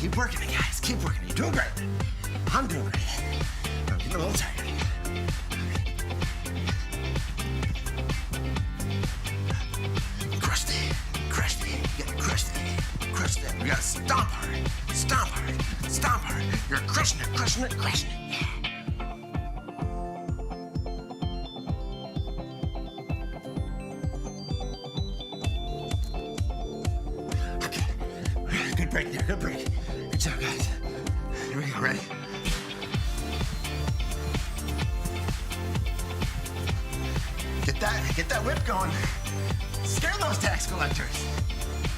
Keep working it, guys. Keep working it. You're doing great. I'm doing great. I'm getting a little tired. Crusty. You gotta crush that. You gotta stomp hard. You're crushing it. Yeah. Okay. Good break there. Good break. Good job, guys. Here we go. Ready? Get that whip going. Scare those tax collectors.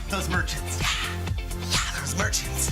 Those merchants. Yeah, those merchants.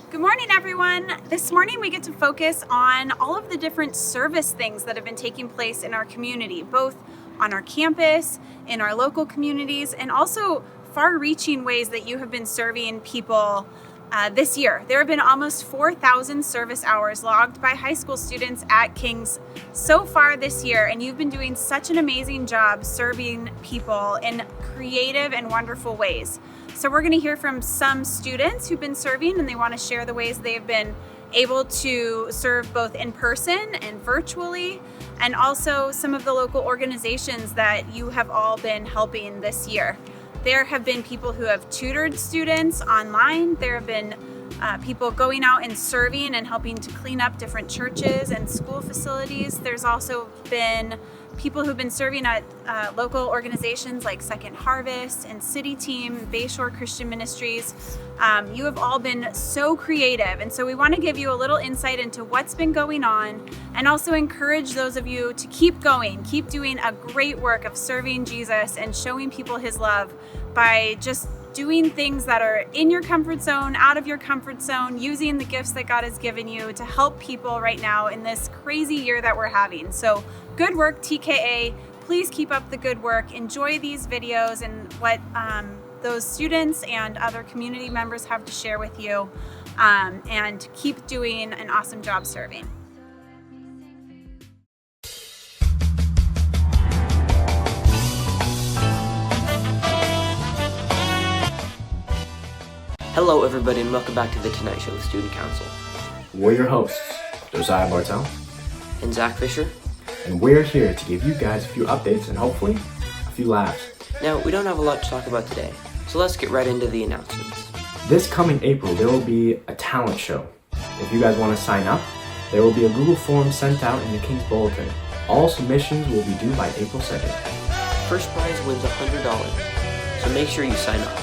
Good morning, everyone. This morning we get to focus on all of the different service things that have been taking place in our community, both on our campus, in our local communities, and also far-reaching ways that you have been serving people this year. There have been almost 4,000 service hours logged by high school students at King's so far this year, and you've been doing such an amazing job serving people in creative and wonderful ways. So we're going to hear from some students who've been serving, and they want to share the ways they've been able to serve both in person and virtually, and also some of the local organizations that you have all been helping this year. There have been people who have tutored students online. There have been people going out and serving and helping to clean up different churches and school facilities. There's also been people who've been serving at local organizations like Second Harvest and City Team, Bayshore Christian Ministries. You have all been so creative, and so we want to give you a little insight into what's been going on, and also encourage those of you to keep going, keep doing a great work of serving Jesus and showing people his love by just doing things that are in your comfort zone, out of your comfort zone, using the gifts that God has given you to help people right now in this crazy year that we're having. So good work, TKA. Please keep up the good work. Enjoy these videos and what those students and other community members have to share with you, and keep doing an awesome job serving. Hello everybody and welcome back to the Tonight Show with Student Council. We're your hosts, Josiah Bartel, And Zach Fisher. and we're here to give you guys a few updates and hopefully a few laughs. Now, we don't have a lot to talk about today, so let's get right into the announcements. This coming April, there will be a talent show. If you guys want to sign up, there will be a Google form sent out in the King's Bulletin. All submissions will be due by April 2nd. First prize wins $100, so make sure you sign up.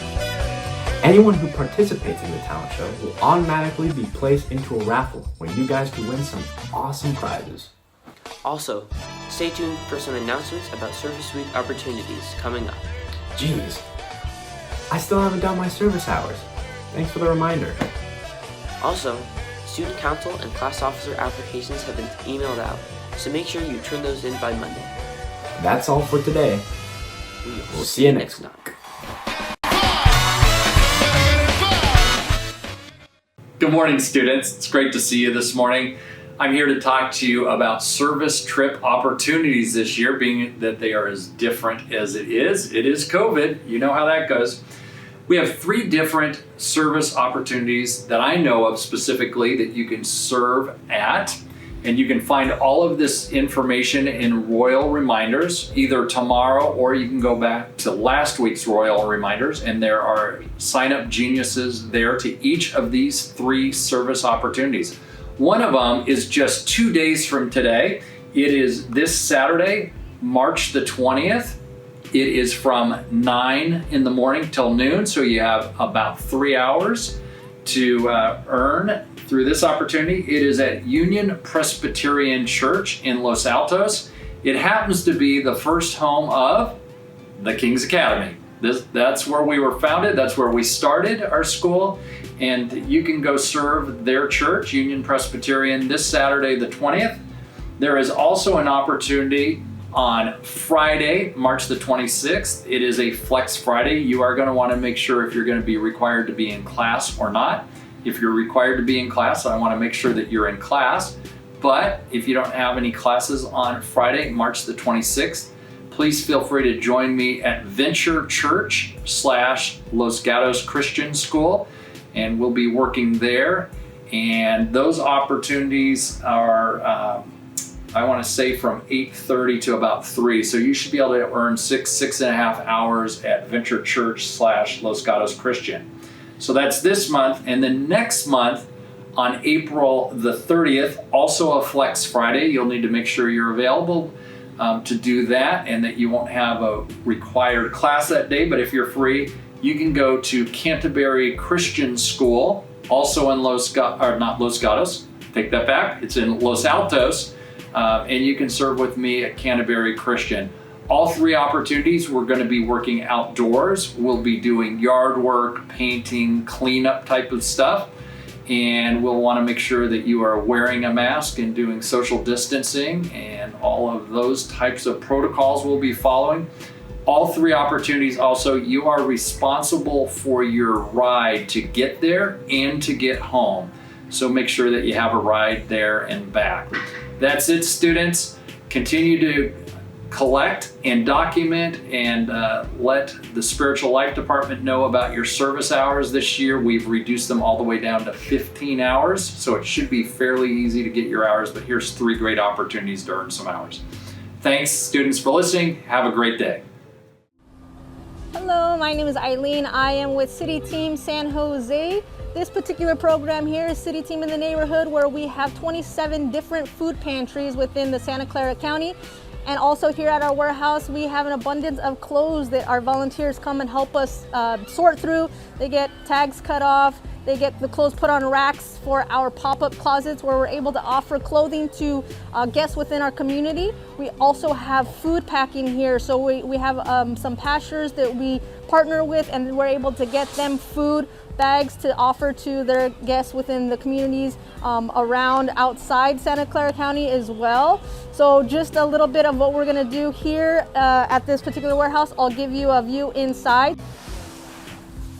Anyone who participates in the talent show will automatically be placed into a raffle where you guys can win some awesome prizes. Also, stay tuned for some announcements about Service Week opportunities coming up. Jeez, I still haven't done my service hours. Thanks for the reminder. Also, Student Council and Class Officer applications have been emailed out, so make sure you turn those in by Monday. That's all for today. We'll see you next time. Good morning, students. It's great to see you this morning. I'm here to talk to you about service trip opportunities this year, being that they are as different as it is. It is COVID. You know how that goes. We have 3 different service opportunities that I know of specifically that you can serve at. And you can find all of this information in Royal Reminders, either tomorrow or you can go back to last week's Royal Reminders, and there are sign-up geniuses there to each of these 3 service opportunities. One of them is just 2 days from today. It is this Saturday, March the 20th. It is from 9 in the morning till noon, so you have about 3 hours to earn through this opportunity. It is at Union Presbyterian Church in Los Altos. It happens to be the first home of the King's Academy. That's where we were founded. That's where we started our school. And you can go serve their church, Union Presbyterian, this Saturday, the 20th. There is also an opportunity on Friday, March the 26th. It is a Flex Friday. You are going to want to make sure if you're going to be required to be in class or not. If you're required to be in class, I want to make sure that you're in class. But if you don't have any classes on Friday, March the 26th, please feel free to join me at Venture Church / Los Gatos Christian School, and we'll be working there. And those opportunities are, I want to say from 8:30 to about 3. So you should be able to earn 6.5 hours at Venture Church / Los Gatos Christian. So that's this month. And then next month on April the 30th, also a Flex Friday. You'll need to make sure you're available to do that and that you won't have a required class that day. But if you're free, you can go to Canterbury Christian School, also in not Los Gatos, take that back. It's in Los Altos. And you can serve with me at Canterbury Christian. All 3 opportunities, we're going to be working outdoors. We'll be doing yard work, painting, cleanup type of stuff. And we'll want to make sure that you are wearing a mask and doing social distancing, and all of those types of protocols we'll be following. All 3 opportunities also, you are responsible for your ride to get there and to get home. So make sure that you have a ride there and back. That's it, students. Continue to collect and document and let the Spiritual Life Department know about your service hours this year. We've reduced them all the way down to 15 hours, so it should be fairly easy to get your hours, but here's 3 great opportunities to earn some hours. Thanks, students, for listening. Have a great day. Hello, my name is Eileen. I am with City Team San Jose. This particular program here is City Team in the Neighborhood, where we have 27 different food pantries within the Santa Clara County. And also here at our warehouse, we have an abundance of clothes that our volunteers come and help us sort through. They get tags cut off, they get the clothes put on racks for our pop-up closets where we're able to offer clothing to guests within our community. We also have food packing here, so we have some pastures that we partner with, and we're able to get them food bags to offer to their guests within the communities around outside Santa Clara County as well. So just a little bit of what we're gonna do here at this particular warehouse. I'll give you a view inside.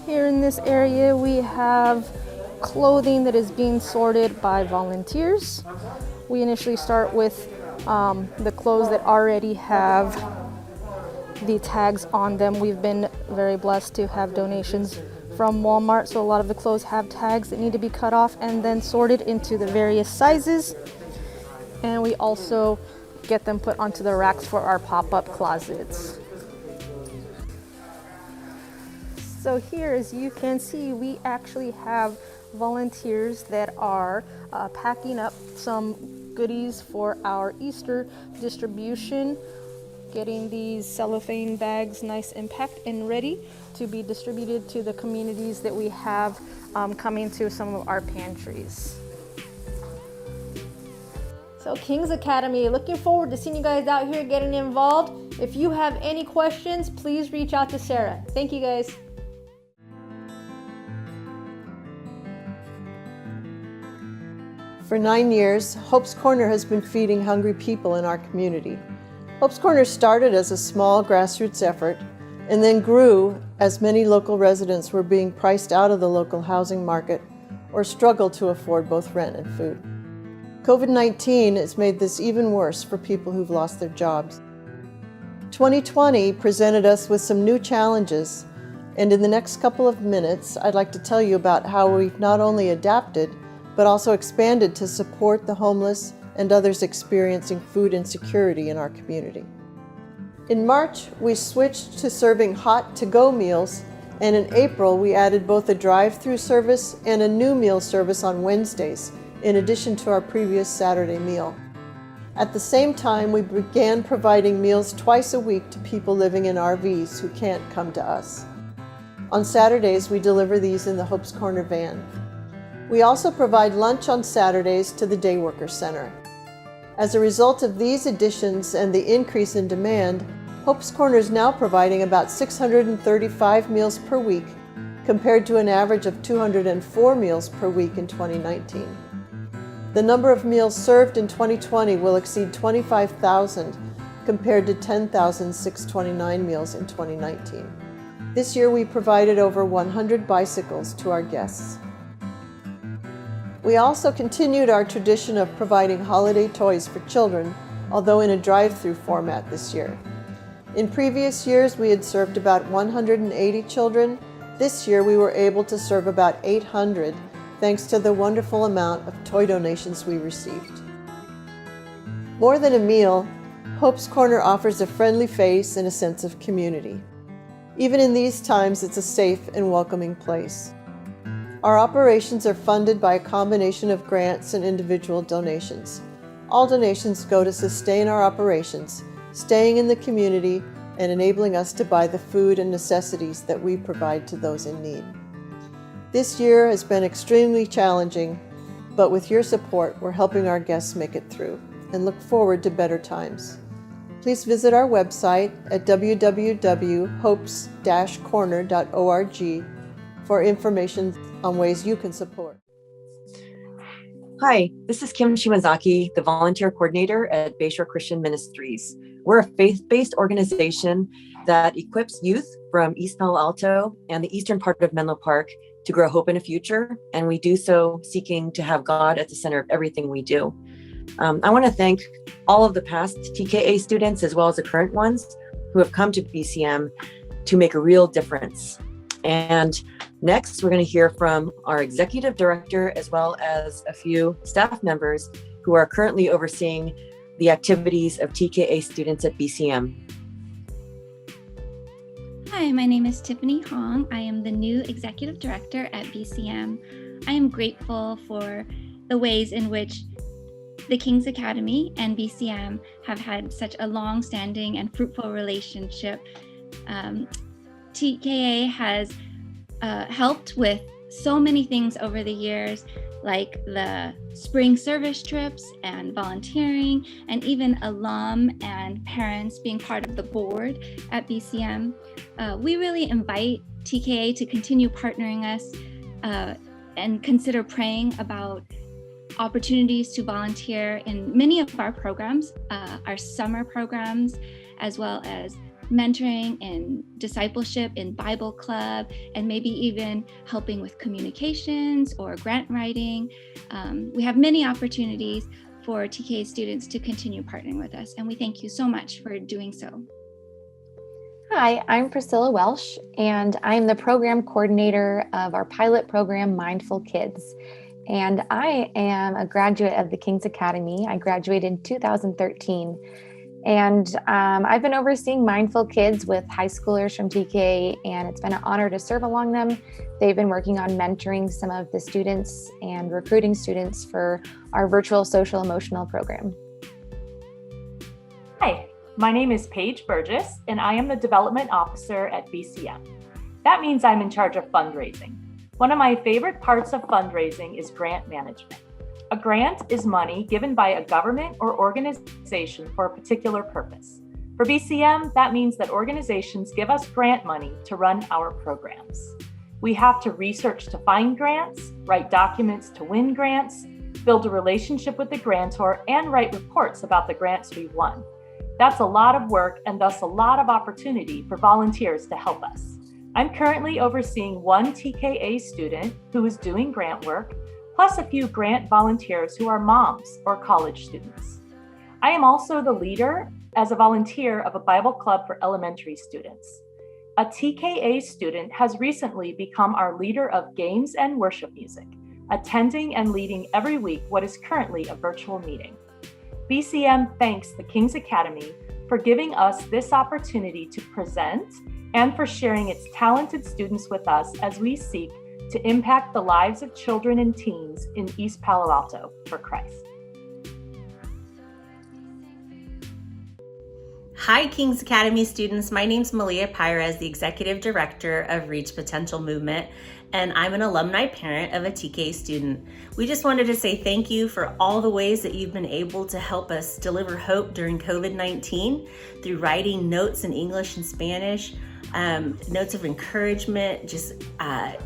Here in this area, we have clothing that is being sorted by volunteers. We initially start with the clothes that already have the tags on them. We've been very blessed to have donations from Walmart, so a lot of the clothes have tags that need to be cut off and then sorted into the various sizes. And we also get them put onto the racks for our pop-up closets. So here, as you can see, we actually have volunteers that are packing up some goodies for our Easter distribution, getting these cellophane bags nice and packed and ready to be distributed to the communities that we have coming to some of our pantries. So King's Academy, looking forward to seeing you guys out here getting involved. If you have any questions, please reach out to Sarah. Thank you guys. For 9 years, Hope's Corner has been feeding hungry people in our community. Hope's Corner started as a small grassroots effort and then grew as many local residents were being priced out of the local housing market or struggled to afford both rent and food. COVID-19 has made this even worse for people who've lost their jobs. 2020 presented us with some new challenges, and in the next couple of minutes, I'd like to tell you about how we've not only adapted, but also expanded to support the homeless and others experiencing food insecurity in our community. In March, we switched to serving hot to-go meals, and in April, we added both a drive-through service and a new meal service on Wednesdays, in addition to our previous Saturday meal. At the same time, we began providing meals twice a week to people living in RVs who can't come to us. On Saturdays, we deliver these in the Hope's Corner van. We also provide lunch on Saturdays to the Day Worker Center. As a result of these additions and the increase in demand, Hope's Corner is now providing about 635 meals per week, compared to an average of 204 meals per week in 2019. The number of meals served in 2020 will exceed 25,000, compared to 10,629 meals in 2019. This year we provided over 100 bicycles to our guests. We also continued our tradition of providing holiday toys for children, although in a drive-through format this year. In previous years, we had served about 180 children. This year, we were able to serve about 800, thanks to the wonderful amount of toy donations we received. More than a meal, Hope's Corner offers a friendly face and a sense of community. Even in these times, it's a safe and welcoming place. Our operations are funded by a combination of grants and individual donations. All donations go to sustain our operations, staying in the community and enabling us to buy the food and necessities that we provide to those in need. This year has been extremely challenging, but with your support, we're helping our guests make it through and look forward to better times. Please visit our website at www.hopes-corner.org for information on ways you can support. Hi, this is Kim Shimazaki, the volunteer coordinator at Bayshore Christian Ministries. We're a faith-based organization that equips youth from East Palo Alto and the eastern part of Menlo Park to grow hope in a future, and we do so seeking to have God at the center of everything we do. I want to thank all of the past TKA students as well as the current ones who have come to BCM to make a real difference. And next, we're going to hear from our executive director as well as a few staff members who are currently overseeing the activities of TKA students at BCM. Hi, my name is Tiffany Hong. I am the new executive director at BCM. I am grateful for the ways in which the King's Academy and BCM have had such a long-standing and fruitful relationship. TKA has helped with so many things over the years, like the spring service trips and volunteering, and even alum and parents being part of the board at BCM. We really invite TKA to continue partnering us and consider praying about opportunities to volunteer in many of our programs, our summer programs, as well as mentoring and discipleship in Bible Club, and maybe even helping with communications or grant writing. We have many opportunities for TKA students to continue partnering with us, and we thank you so much for doing so. Hi, I'm Priscilla Welsh, and I'm the program coordinator of our pilot program, Mindful Kids. And I am a graduate of the King's Academy. I graduated in 2013. And I've been overseeing Mindful Kids with high schoolers from TKA, and it's been an honor to serve along them. They've been working on mentoring some of the students and recruiting students for our virtual social emotional program. Hi, my name is Paige Burgess, and I am the Development Officer at BCM. That means I'm in charge of fundraising. One of my favorite parts of fundraising is grant management. A grant is money given by a government or organization for a particular purpose. For BCM, that means that organizations give us grant money to run our programs. We have to research to find grants, write documents to win grants, build a relationship with the grantor, and write reports about the grants we've won. That's a lot of work and thus a lot of opportunity for volunteers to help us. I'm currently overseeing one TKA student who is doing grant work, plus a few grant volunteers who are moms or college students. I am also the leader as a volunteer of a Bible club for elementary students. A TKA student has recently become our leader of games and worship music, attending and leading every week what is currently a virtual meeting. BCM thanks the King's Academy for giving us this opportunity to present and for sharing its talented students with us as we seek to impact the lives of children and teens in East Palo Alto for Christ. Hi, King's Academy students. My name's Malia Pires, the Executive Director of Reach Potential Movement, and I'm an alumni parent of a TK student. We just wanted to say thank you for all the ways that you've been able to help us deliver hope during COVID-19 through writing notes in English and Spanish, notes of encouragement, just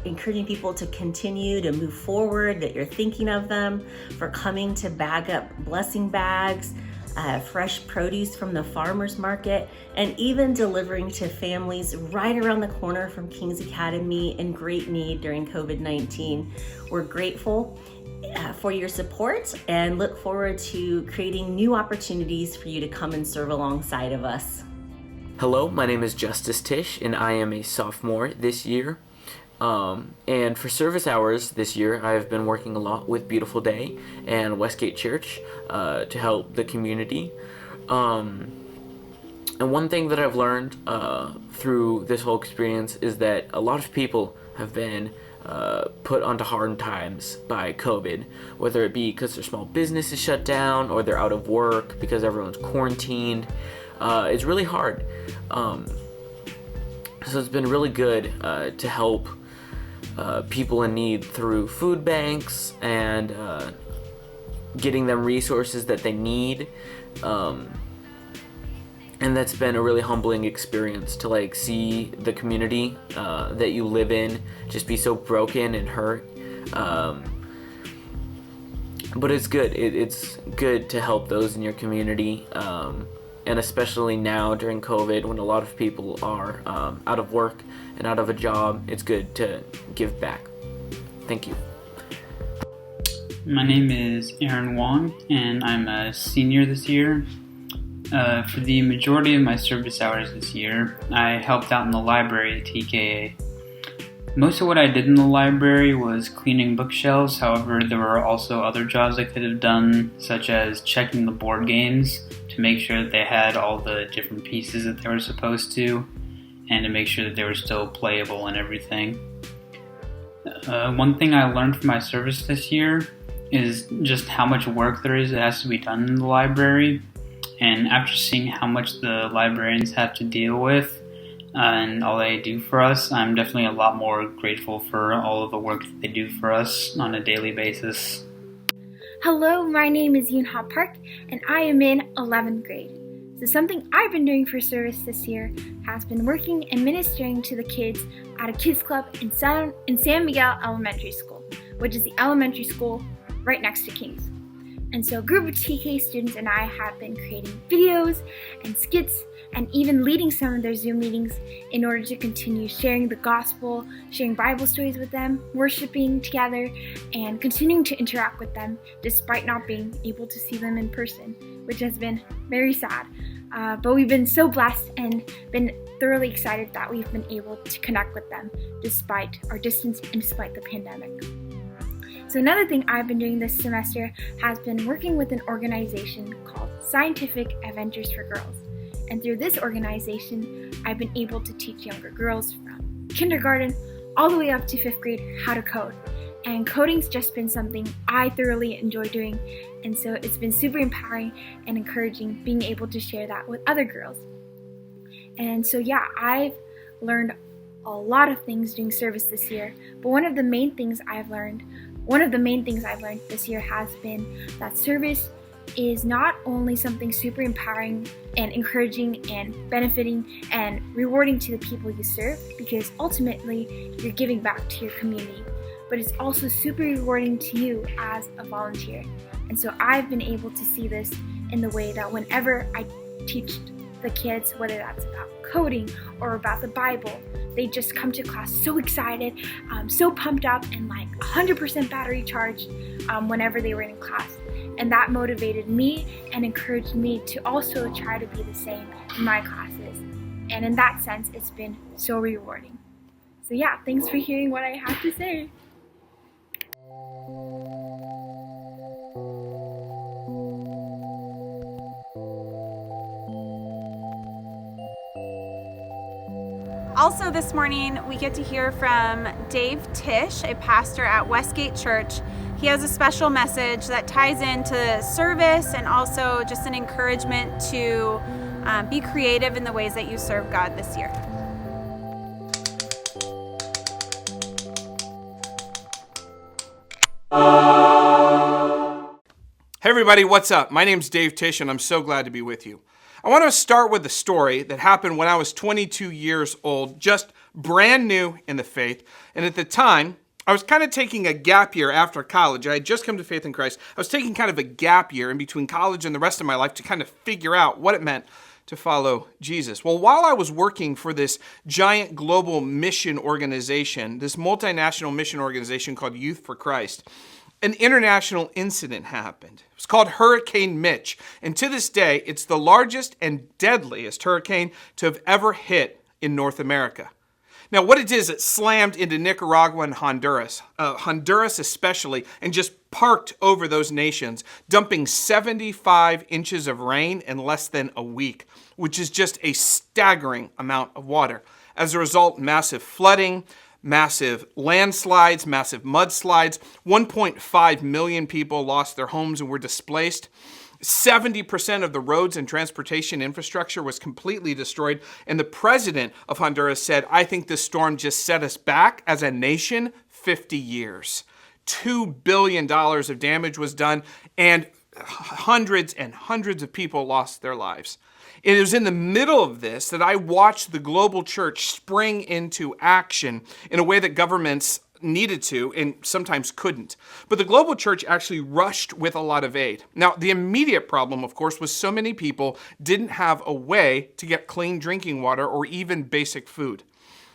encouraging people to continue to move forward, that you're thinking of them, for coming to bag up blessing bags, fresh produce from the farmer's market, and even delivering to families right around the corner from King's Academy in great need during COVID-19. We're grateful for your support and look forward to creating new opportunities for you to come and serve alongside of us. Hello, my name is Justice Tieche, and I am a sophomore this year. And for service hours this year, I've been working a lot with Beautiful Day and Westgate Church to help the community. And one thing that I've learned through this whole experience is that a lot of people have been put onto hard times by COVID, whether it be because their small business is shut down or they're out of work because everyone's quarantined. It's really hard. So it's been really good to help people in need through food banks and getting them resources that they need. And that's been a really humbling experience to see the community that you live in just be so broken and hurt. But it's good. It's good to help those in your community. And especially now during COVID, when a lot of people are out of work and out of a job, it's good to give back. Thank you. My name is Aaron Wong, and I'm a senior this year. For the majority of my service hours this year, I helped out in the library at TKA. Most of what I did in the library was cleaning bookshelves. However, there were also other jobs I could have done, such as checking the board games to make sure that they had all the different pieces that they were supposed to, and to make sure that they were still playable and everything. One thing I learned from my service this year is just how much work there is that has to be done in the library. And after seeing how much the librarians have to deal with and all they do for us, I'm definitely a lot more grateful for all of the work that they do for us on a daily basis. Hello, my name is Yoonha Park, and I am in 11th grade. So something I've been doing for service this year has been working and ministering to the kids at a kids club in San Miguel Elementary School, which is the elementary school right next to King's. And so a group of TKA students and I have been creating videos and skits and even leading some of their Zoom meetings in order to continue sharing the gospel, sharing Bible stories with them, worshiping together, and continuing to interact with them despite not being able to see them in person, which has been very sad. But we've been so blessed and been thoroughly excited that we've been able to connect with them despite our distance and despite the pandemic. So another thing I've been doing this semester has been working with an organization called Scientific Adventures for Girls. And through this organization, I've been able to teach younger girls from kindergarten all the way up to 5th grade how to code. And coding's just been something I thoroughly enjoy doing. And so it's been super empowering and encouraging being able to share that with other girls. And so yeah, I've learned a lot of things doing service this year. But one of the main things I've learned this year has been that service is not only something super empowering and encouraging and benefiting and rewarding to the people you serve, because ultimately you're giving back to your community, but it's also super rewarding to you as a volunteer. And so I've been able to see this in the way that whenever I teach the kids, whether that's about coding or about the Bible, they just come to class so excited, so pumped up, and like 100% battery charged whenever they were in class. And that motivated me and encouraged me to also try to be the same in my classes. And in that sense, it's been so rewarding. So yeah, thanks for hearing what I have to say. Also this morning, we get to hear from Dave Tieche, a pastor at Westgate Church. He has a special message that ties into service and also just an encouragement to be creative in the ways that you serve God this year. Hey everybody, what's up? My name's Dave Tieche and I'm so glad to be with you. I want to start with a story that happened when I was 22 years old, just brand new in the faith. And at the time, I was kind of taking a gap year after college. I had just come to faith in Christ. I was taking kind of a gap year in between college and the rest of my life to kind of figure out what it meant to follow Jesus. Well, while I was working for this giant global mission organization, this multinational mission organization called Youth for Christ, an international incident happened. It was called Hurricane Mitch, and to this day, it's the largest and deadliest hurricane to have ever hit in North America. Now, what it did is it slammed into Nicaragua and Honduras especially, and just parked over those nations, dumping 75 inches of rain in less than a week, which is just a staggering amount of water. As a result, massive flooding, massive landslides, massive mudslides. 1.5 million people lost their homes and were displaced. 70% of the roads and transportation infrastructure was completely destroyed. And the president of Honduras said, I think this storm just set us back as a nation 50 years. $2 billion of damage was done, and hundreds and hundreds of people lost their lives. It was in the middle of this that I watched the global church spring into action in a way that governments needed to and sometimes couldn't. But the global church actually rushed with a lot of aid. Now, the immediate problem, of course, was so many people didn't have a way to get clean drinking water or even basic food.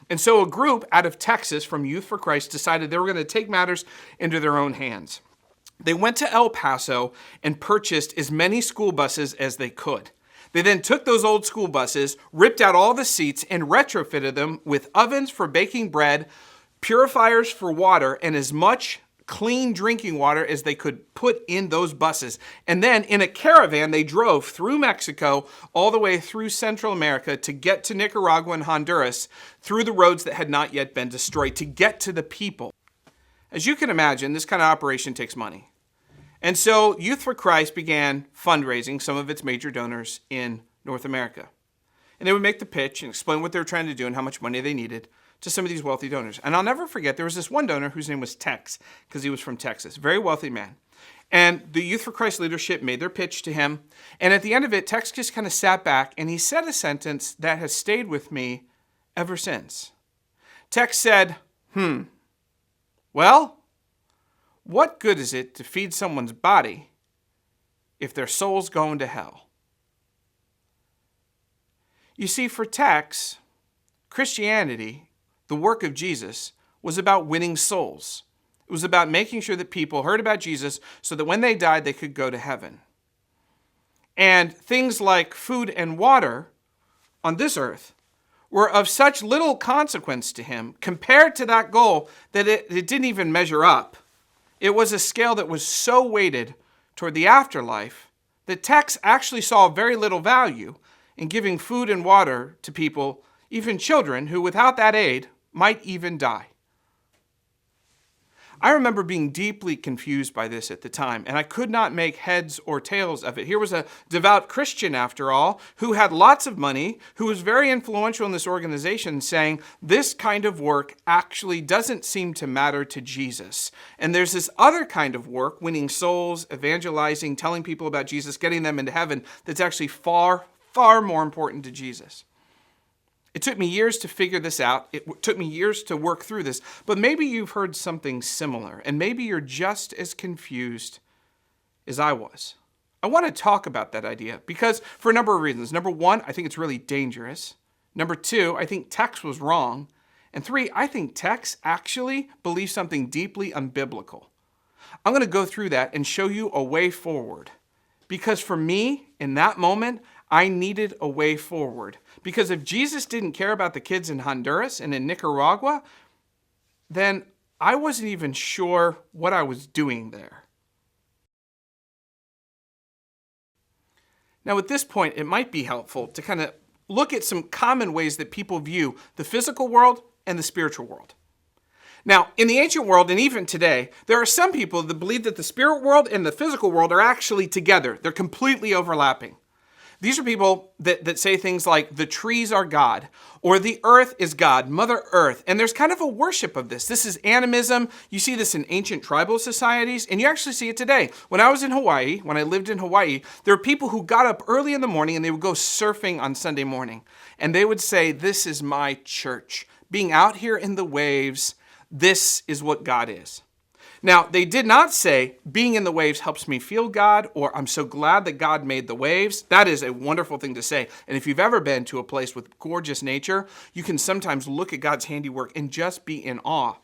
And so a group out of Texas from Youth for Christ decided they were going to take matters into their own hands. They went to El Paso and purchased as many school buses as they could. They then took those old school buses, ripped out all the seats, and retrofitted them with ovens for baking bread, purifiers for water, and as much clean drinking water as they could put in those buses. And then in a caravan, they drove through Mexico all the way through Central America to get to Nicaragua and Honduras through the roads that had not yet been destroyed, to get to the people. As you can imagine, this kind of operation takes money. And so Youth for Christ began fundraising some of its major donors in North America. And they would make the pitch and explain what they were trying to do and how much money they needed to some of these wealthy donors. And I'll never forget, there was this one donor whose name was Tex, because he was from Texas, very wealthy man. And the Youth for Christ leadership made their pitch to him. And at the end of it, Tex just kind of sat back and he said a sentence that has stayed with me ever since. Tex said, well, what good is it to feed someone's body if their soul's going to hell? You see, for Tex, Christianity, the work of Jesus, was about winning souls. It was about making sure that people heard about Jesus so that when they died, they could go to heaven. And things like food and water on this earth were of such little consequence to him compared to that goal that it didn't even measure up. It was a scale that was so weighted toward the afterlife that Tex actually saw very little value in giving food and water to people, even children, who without that aid might even die. I remember being deeply confused by this at the time, and I could not make heads or tails of it. Here was a devout Christian, after all, who had lots of money, who was very influential in this organization, saying this kind of work actually doesn't seem to matter to Jesus. And there's this other kind of work, winning souls, evangelizing, telling people about Jesus, getting them into heaven, that's actually far, far more important to Jesus. It took me years to figure this out. It took me years to work through this. But maybe you've heard something similar, and maybe you're just as confused as I was. I want to talk about that idea because for a number of reasons. Number one, I think it's really dangerous. Number two, I think Tex was wrong. And three, I think Tex actually believes something deeply unbiblical. I'm going to go through that and show you a way forward. Because for me, in that moment, I needed a way forward. Because if Jesus didn't care about the kids in Honduras and in Nicaragua, then I wasn't even sure what I was doing there. Now, at this point, it might be helpful to kind of look at some common ways that people view the physical world and the spiritual world. Now, in the ancient world, and even today, there are some people that believe that the spirit world and the physical world are actually together. They're completely overlapping. These are people that say things like the trees are God, or the earth is God, Mother Earth. And there's kind of a worship of this. This is animism. You see this in ancient tribal societies, and you actually see it today. When I was in Hawaii, when I lived in Hawaii, there were people who got up early in the morning and they would go surfing on Sunday morning. And they would say, this is my church. Being out here in the waves, this is what God is. Now, they did not say, being in the waves helps me feel God, or I'm so glad that God made the waves. That is a wonderful thing to say. And if you've ever been to a place with gorgeous nature, you can sometimes look at God's handiwork and just be in awe.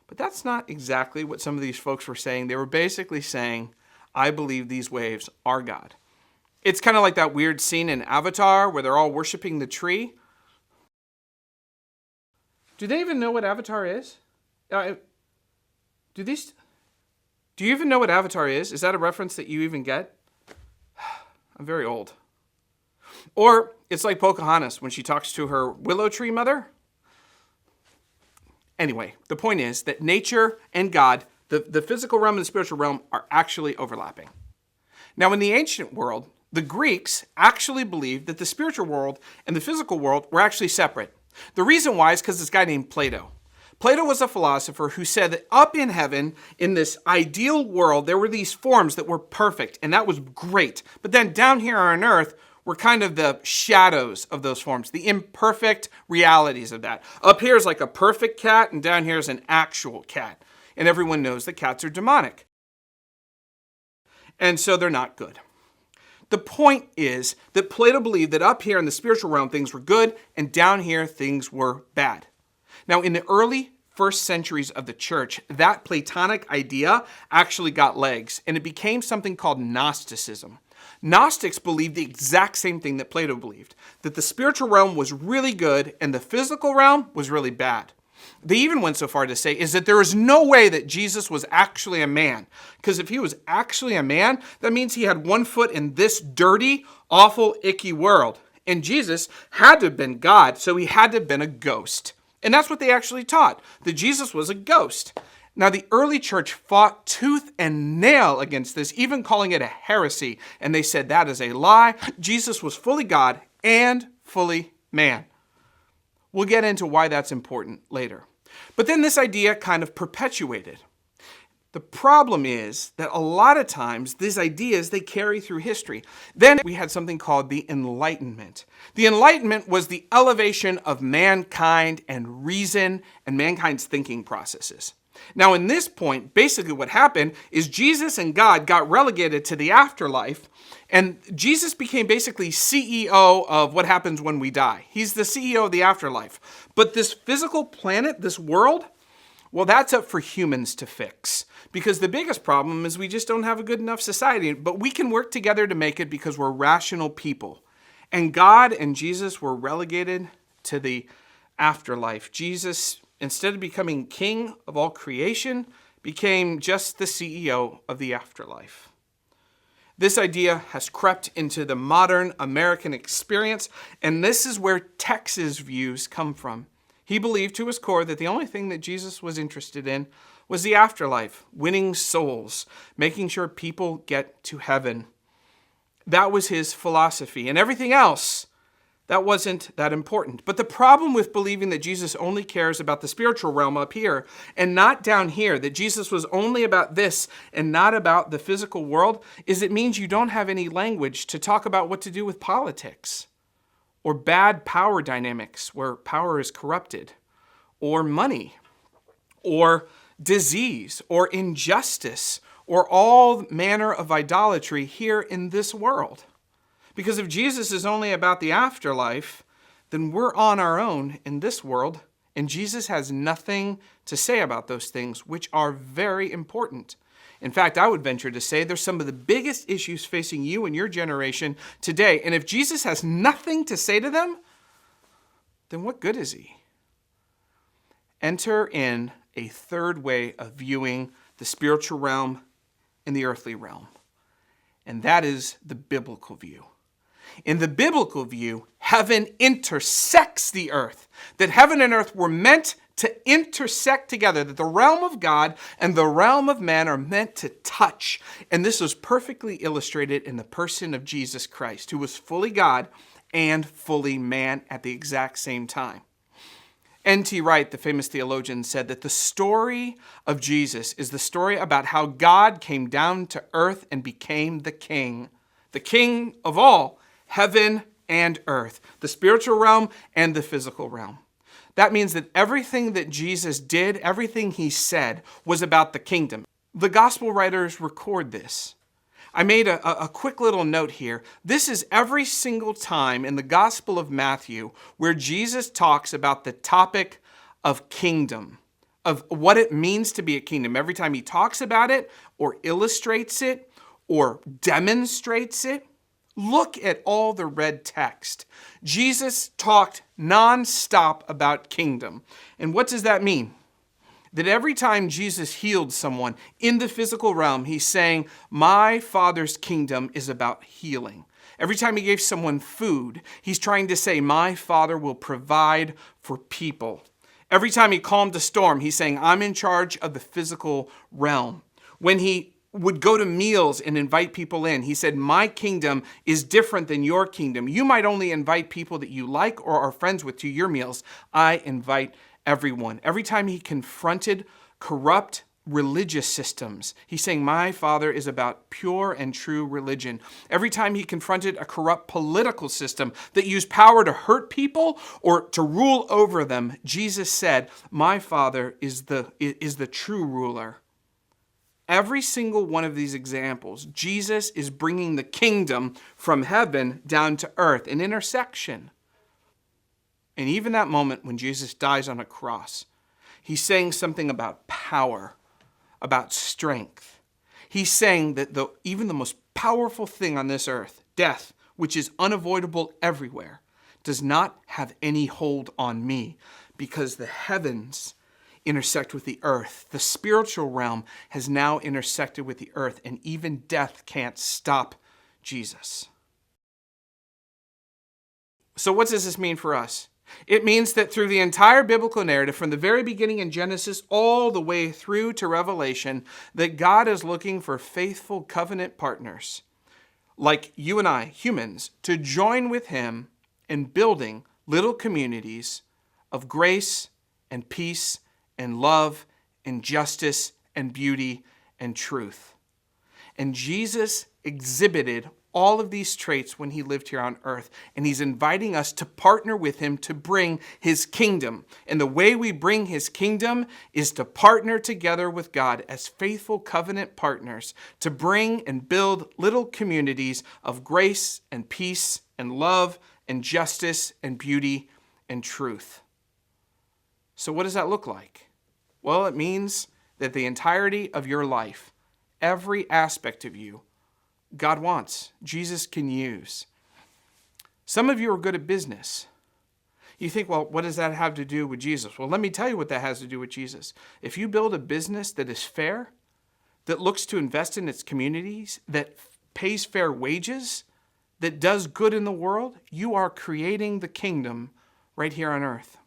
But that's not exactly what some of these folks were saying. They were basically saying, I believe these waves are God. It's kind of like that weird scene in Avatar where they're all worshiping the tree. Do they even know what Avatar is? Do you even know what Avatar is? Is that a reference that you even get? I'm very old. Or it's like Pocahontas when she talks to her willow tree mother. Anyway, the point is that nature and God, the physical realm and the spiritual realm, are actually overlapping. Now, in the ancient world, the Greeks actually believed that the spiritual world and the physical world were actually separate. The reason why is because this guy named Plato. Plato was a philosopher who said that up in heaven, in this ideal world, there were these forms that were perfect, and that was great. But then down here on earth were kind of the shadows of those forms, the imperfect realities of that. Up here is like a perfect cat, and down here is an actual cat. And everyone knows that cats are demonic. And so they're not good. The point is that Plato believed that up here in the spiritual realm, things were good, and down here, things were bad. Now, in the early first centuries of the church, that Platonic idea actually got legs, and it became something called Gnosticism. Gnostics believed the exact same thing that Plato believed, that the spiritual realm was really good and the physical realm was really bad. They even went so far to say is that there is no way that Jesus was actually a man, because if he was actually a man, that means he had one foot in this dirty, awful, icky world. And Jesus had to have been God, so he had to have been a ghost. And that's what they actually taught, that Jesus was a ghost. Now, the early church fought tooth and nail against this, even calling it a heresy, and they said that is a lie. Jesus was fully God and fully man. We'll get into why that's important later. But then this idea kind of perpetuated. The problem is that a lot of times these ideas, they carry through history. Then we had something called the Enlightenment. The Enlightenment was the elevation of mankind and reason and mankind's thinking processes. Now, in this point, basically what happened is Jesus and God got relegated to the afterlife, and Jesus became basically CEO of what happens when we die. He's the CEO of the afterlife. But this physical planet, this world, well, that's up for humans to fix. Because the biggest problem is we just don't have a good enough society. But we can work together to make it because we're rational people. And God and Jesus were relegated to the afterlife. Jesus, instead of becoming king of all creation, became just the CEO of the afterlife. This idea has crept into the modern American experience, and this is where Tech's views come from. He believed to his core that the only thing that Jesus was interested in was the afterlife, winning souls, making sure people get to heaven. That was his philosophy, and everything else, that wasn't that important. But the problem with believing that Jesus only cares about the spiritual realm up here and not down here, that Jesus was only about this and not about the physical world, is it means you don't have any language to talk about what to do with politics, or bad power dynamics where power is corrupted, or money, or disease, or injustice, or all manner of idolatry here in this world. Because if Jesus is only about the afterlife, then we're on our own in this world, and Jesus has nothing to say about those things, which are very important. In fact, I would venture to say they're some of the biggest issues facing you and your generation today. And if Jesus has nothing to say to them, then what good is he? Enter in a third way of viewing the spiritual realm and the earthly realm, and that is the biblical view. In the biblical view, heaven intersects the earth, that heaven and earth were meant to intersect together, that the realm of God and the realm of man are meant to touch. And this was perfectly illustrated in the person of Jesus Christ, who was fully God and fully man at the exact same time. N.T. Wright, the famous theologian, said that the story of Jesus is the story about how God came down to earth and became the king of all, heaven and earth, the spiritual realm and the physical realm. That means that everything that Jesus did, everything he said, was about the kingdom. The gospel writers record this. I made a quick little note here. This is every single time in the Gospel of Matthew where Jesus talks about the topic of kingdom, of what it means to be a kingdom. Every time he talks about it or illustrates it or demonstrates it, look at all the red text. Jesus talked nonstop about kingdom. And what does that mean? That every time Jesus healed someone in the physical realm, he's saying, my Father's kingdom is about healing. Every time he gave someone food, he's trying to say, my Father will provide for people. Every time he calmed a storm, he's saying, I'm in charge of the physical realm. When he would go to meals and invite people in, he said, my kingdom is different than your kingdom. You might only invite people that you like or are friends with to your meals. I invite everyone. Every time he confronted corrupt religious systems, he's saying, my Father is about pure and true religion. Every time he confronted a corrupt political system that used power to hurt people or to rule over them, Jesus said, my Father is the true ruler. Every single one of these examples, Jesus is bringing the kingdom from heaven down to earth, an intersection. And even that moment when Jesus dies on a cross, he's saying something about power, about strength. He's saying that even the most powerful thing on this earth, death, which is unavoidable everywhere, does not have any hold on me, because the heavens intersect with the earth. The spiritual realm has now intersected with the earth, and even death can't stop Jesus. So what does this mean for us? It means that through the entire biblical narrative, from the very beginning in Genesis all the way through to Revelation, that God is looking for faithful covenant partners like you and I, humans, to join with him in building little communities of grace and peace and love and justice and beauty and truth. And Jesus exhibited all of these traits when he lived here on earth. And he's inviting us to partner with him to bring his kingdom. And the way we bring his kingdom is to partner together with God as faithful covenant partners to bring and build little communities of grace and peace and love and justice and beauty and truth. So what does that look like? Well, it means that the entirety of your life, every aspect of you, God wants, Jesus can use. Some of you are good at business. You think, well, what does that have to do with Jesus? Well, let me tell you what that has to do with Jesus. If you build a business that is fair, that looks to invest in its communities, that pays fair wages, that does good in the world, you are creating the kingdom right here on earth.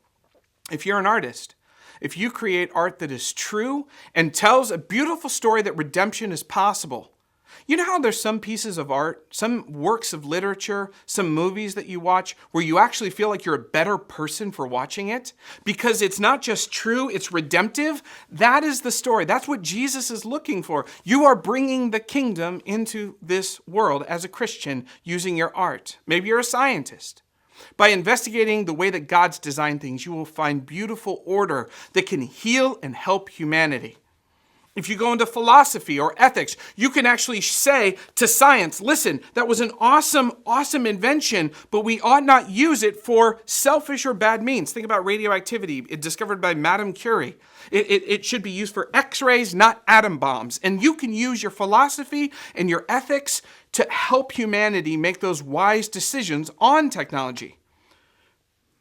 If you're an artist, if you create art that is true and tells a beautiful story that redemption is possible. You know how there's some pieces of art, some works of literature, some movies that you watch where you actually feel like you're a better person for watching it? Because it's not just true, it's redemptive. That is the story. That's what Jesus is looking for. You are bringing the kingdom into this world as a Christian using your art. Maybe you're a scientist. By investigating the way that God's designed things, you will find beautiful order that can heal and help humanity. If you go into philosophy or ethics, you can actually say to science, listen, that was an awesome, awesome invention, but we ought not use it for selfish or bad means. Think about radioactivity, discovered by Madame Curie. It should be used for X-rays, not atom bombs. And you can use your philosophy and your ethics to help humanity make those wise decisions on technology.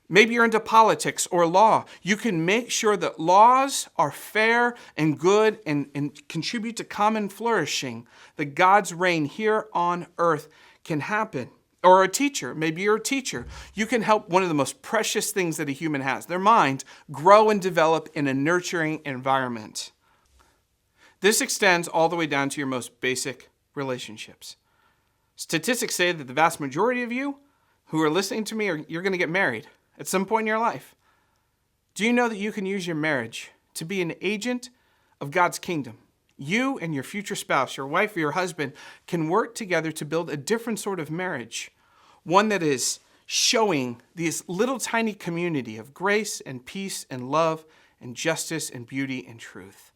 Maybe you're into politics or law. You can make sure that laws are fair and good and contribute to common flourishing, that God's reign here on earth can happen. Or a teacher, maybe you're a teacher. You can help one of the most precious things that a human has, their mind, grow and develop in a nurturing environment. This extends all the way down to your most basic relationships. Statistics say that the vast majority of you who are listening to me, you're going to get married at some point in your life. Do you know that you can use your marriage to be an agent of God's kingdom? You and your future spouse, your wife or your husband, can work together to build a different sort of marriage, one that is showing this little tiny community of grace and peace and love and justice and beauty and truth.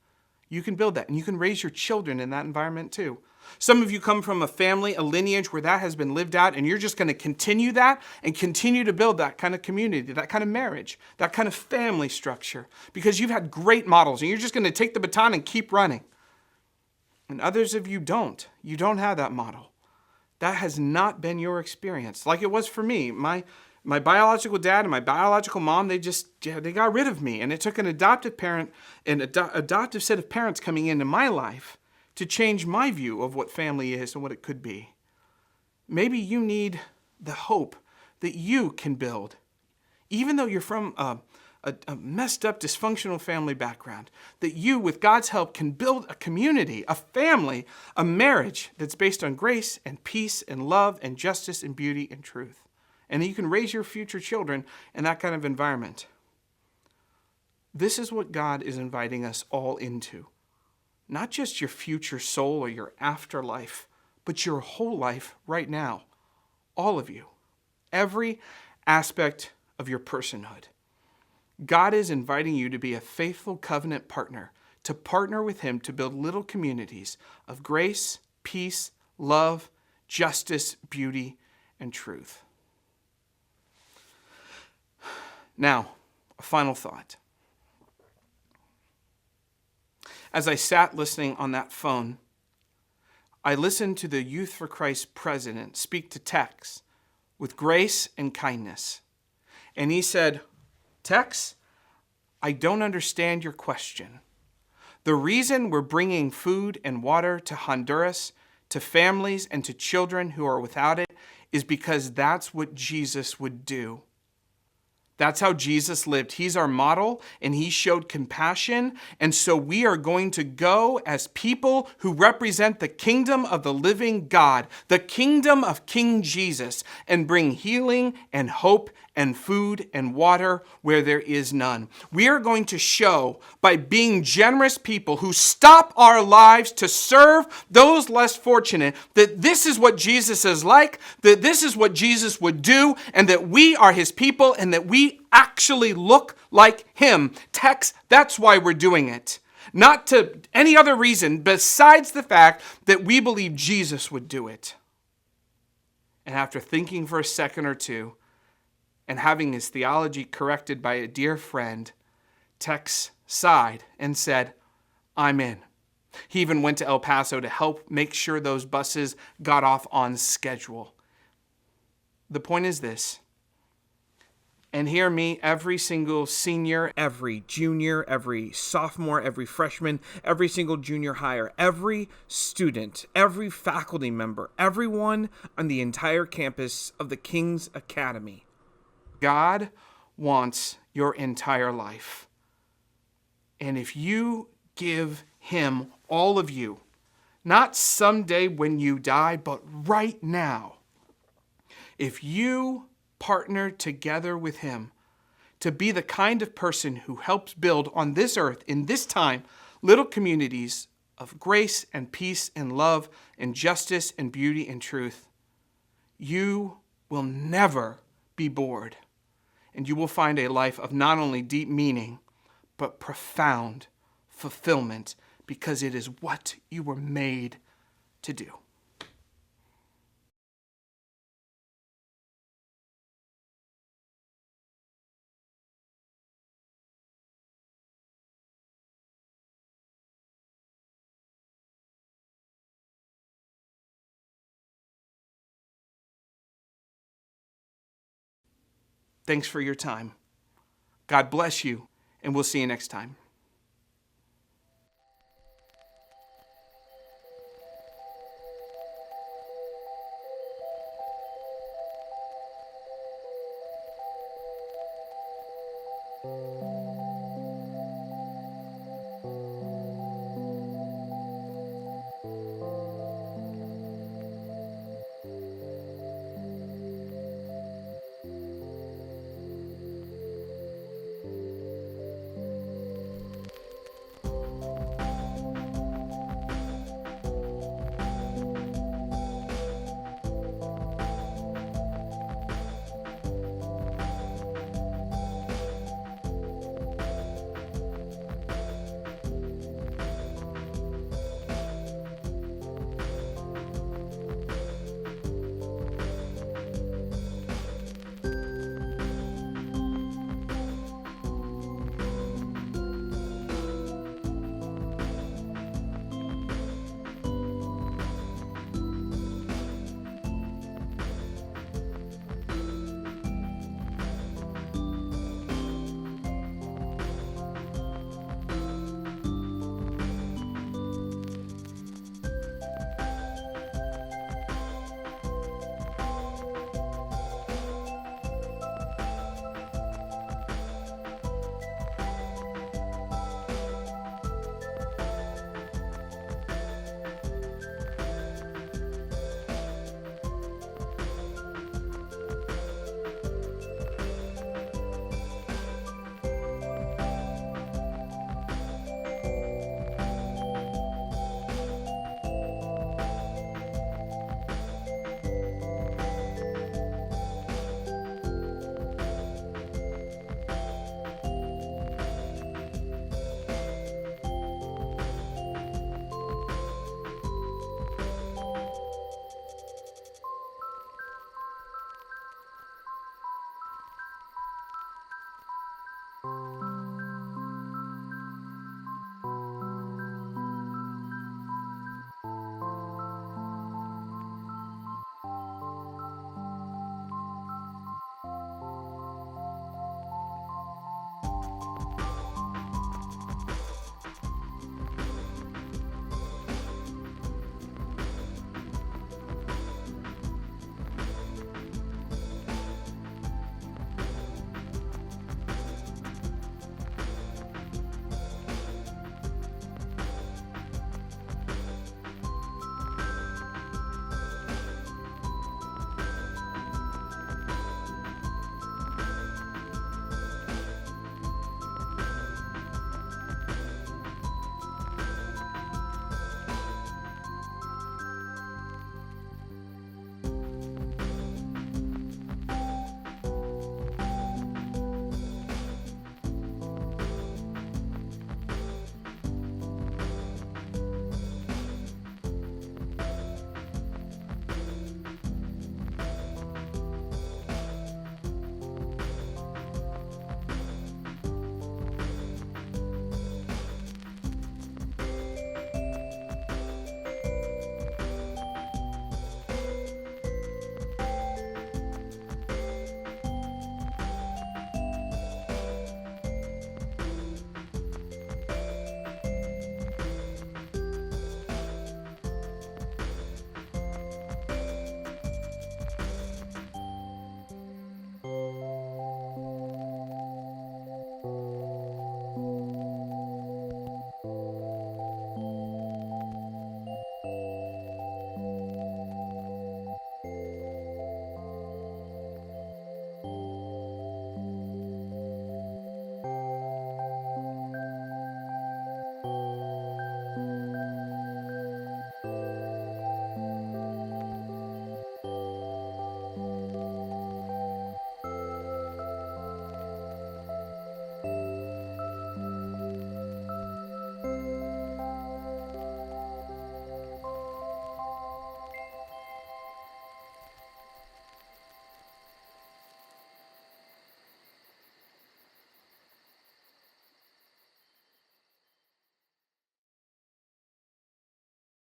You can build that, and you can raise your children in that environment too. Some of you come from a family, a lineage where that has been lived out, and you're just going to continue that and continue to build that kind of community, that kind of marriage, that kind of family structure, because you've had great models, and you're just going to take the baton and keep running. And others of you don't. You don't have that model. That has not been your experience, like it was for me. My biological dad and my biological mom, they got rid of me, and it took an adoptive parent, an adoptive set of parents coming into my life to change my view of what family is and what it could be. Maybe you need the hope that you can build, even though you're from a messed up, dysfunctional family background, that you, with God's help, can build a community, a family, a marriage that's based on grace and peace and love and justice and beauty and truth. And that you can raise your future children in that kind of environment. This is what God is inviting us all into. Not just your future soul or your afterlife, but your whole life right now. All of you. Every aspect of your personhood. God is inviting you to be a faithful covenant partner, to partner with him to build little communities of grace, peace, love, justice, beauty, and truth. Now, a final thought. As I sat listening on that phone, I listened to the Youth for Christ president speak to Tex with grace and kindness. And he said, Tex, I don't understand your question. The reason we're bringing food and water to Honduras, to families and to children who are without it, is because that's what Jesus would do. That's how Jesus lived. He's our model, and he showed compassion. And so we are going to go as people who represent the kingdom of the living God, the kingdom of King Jesus, and bring healing and hope and food and water where there is none. We are going to show by being generous people who stop our lives to serve those less fortunate that this is what Jesus is like, that this is what Jesus would do, and that we are his people and that we actually look like him. Tex, that's why we're doing it. Not to any other reason besides the fact that we believe Jesus would do it. And after thinking for a second or two, and having his theology corrected by a dear friend, Tex sighed and said, I'm in. He even went to El Paso to help make sure those buses got off on schedule. The point is this, and hear me, every single senior, every junior, every sophomore, every freshman, every single junior hire, every student, every faculty member, everyone on the entire campus of the King's Academy. God wants your entire life. And if you give him all of you, not someday when you die, but right now, if you partner together with him to be the kind of person who helps build on this earth, in this time, little communities of grace and peace and love and justice and beauty and truth, you will never be bored. And you will find a life of not only deep meaning, but profound fulfillment, because it is what you were made to do. Thanks for your time. God bless you, and we'll see you next time.